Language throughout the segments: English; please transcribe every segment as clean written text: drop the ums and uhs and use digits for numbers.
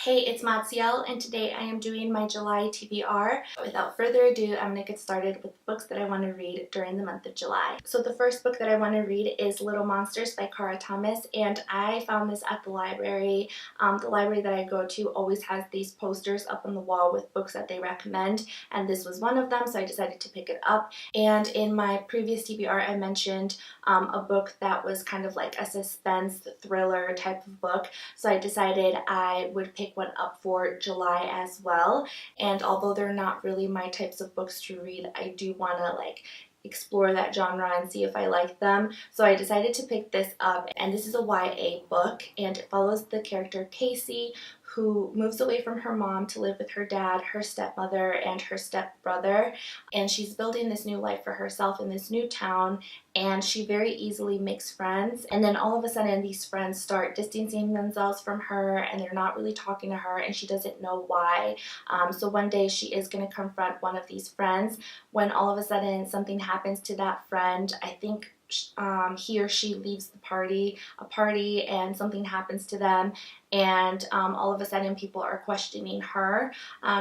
Hey, it's Mazciel, and today I am doing my July TBR. Without further ado, I'm going to get started with books that I want to read during the month of July. So the first book that I want to read is Little Monsters by Cara Thomas, and I found this at the library. The library that I go to always has these posters up on the wall with books that they recommend, and this was one of them, so I decided to pick it up. And in my previous TBR, I mentioned a book that was kind of like a suspense thriller type of book, so I decided I would pick one up for July as well. And although they're not really my types of books to read, I do want to explore that genre and see if I like them. So I decided to pick this up, and this is a YA book, and it follows the character Casey, who moves away from her mom to live with her dad, her stepmother, and her stepbrother. And she's building this new life for herself in this new town, and she very easily makes friends. And then all of a sudden these friends start distancing themselves from her, and they're not really talking to her, and she doesn't know why. So one day she is going to confront one of these friends when all of a sudden something happens to that friend. I think he or she leaves a party, and something happens to them, and all of a sudden people are questioning her.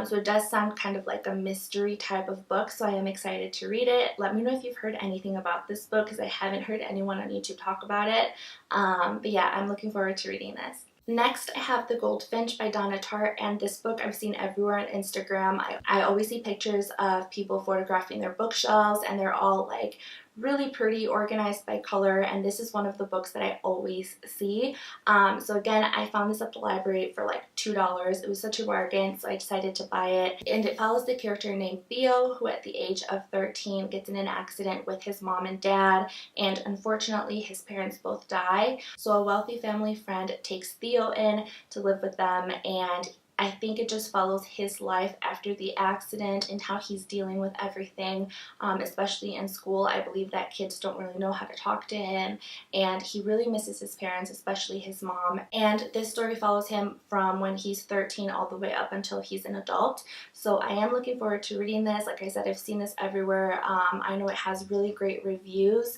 So it does sound kind of like a mystery type of book, so I am excited to read it. Let me know if you've heard anything about this book, because I haven't heard anyone on YouTube talk about it. But yeah, I'm looking forward to reading this. Next, I have The Goldfinch by Donna Tartt, and this book I've seen everywhere on Instagram. I always see pictures of people photographing their bookshelves, and they're all like really pretty, organized by color, and this is one of the books that I always see. So again, I found this at the library for like $2. It was such a bargain, so I decided to buy it. And it follows the character named Theo, who at the age of 13 gets in an accident with his mom and dad, and unfortunately his parents both die. So a wealthy family friend takes Theo in to live with them, and I think it just follows his life after the accident and how he's dealing with everything, especially in school. I believe that kids don't really know how to talk to him, and he really misses his parents, especially his mom. And this story follows him from when he's 13 all the way up until he's an adult. So I am looking forward to reading this. Like I said, I've seen this everywhere. I know it has really great reviews,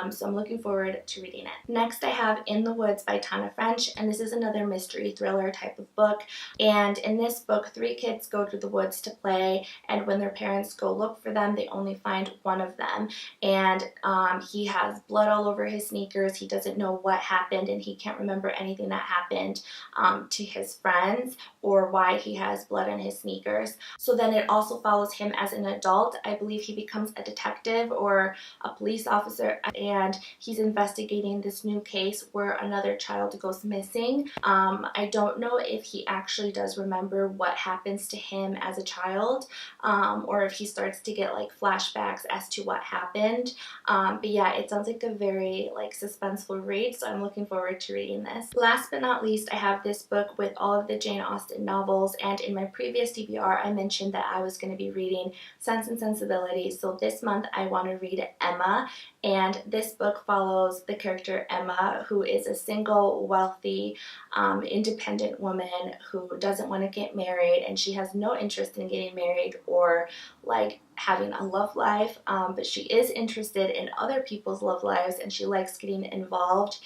so I'm looking forward to reading it. Next, I have In the Woods by Tana French, and this is another mystery thriller type of book. And in this book, 3 kids go to the woods to play, and when their parents go look for them, they only find one of them. And he has blood all over his sneakers. He doesn't know what happened, and he can't remember anything that happened to his friends or why he has blood on his sneakers. So then it also follows him as an adult. I believe he becomes a detective or a police officer, and he's investigating this new case where another child goes missing. I don't know if he actually does remember what happens to him as a child, or if he starts to get like flashbacks as to what happened. But yeah, it sounds like a very suspenseful read, so I'm looking forward to reading this. Last but not least, I have this book with all of the Jane Austen novels, and in my previous TBR I mentioned that I was going to be reading Sense and Sensibility, so this month I want to read Emma. And this book follows the character Emma, who is a single, wealthy, independent woman who doesn't want to get married, and she has no interest in getting married or having a love life, but she is interested in other people's love lives, and she likes getting involved.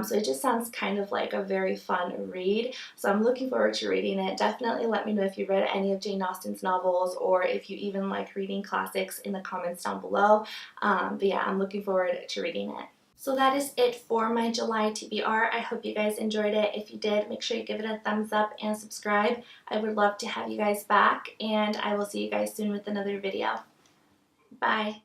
So it just sounds kind of like a very fun read, so I'm looking forward to reading it. Definitely let me know if you've read any of Jane Austen's novels, or if you even like reading classics, in the comments down below. But yeah, I'm looking forward to reading it. So that is it for my July TBR. I hope you guys enjoyed it. If you did, make sure you give it a thumbs up and subscribe. I would love to have you guys back, and I will see you guys soon with another video. Bye.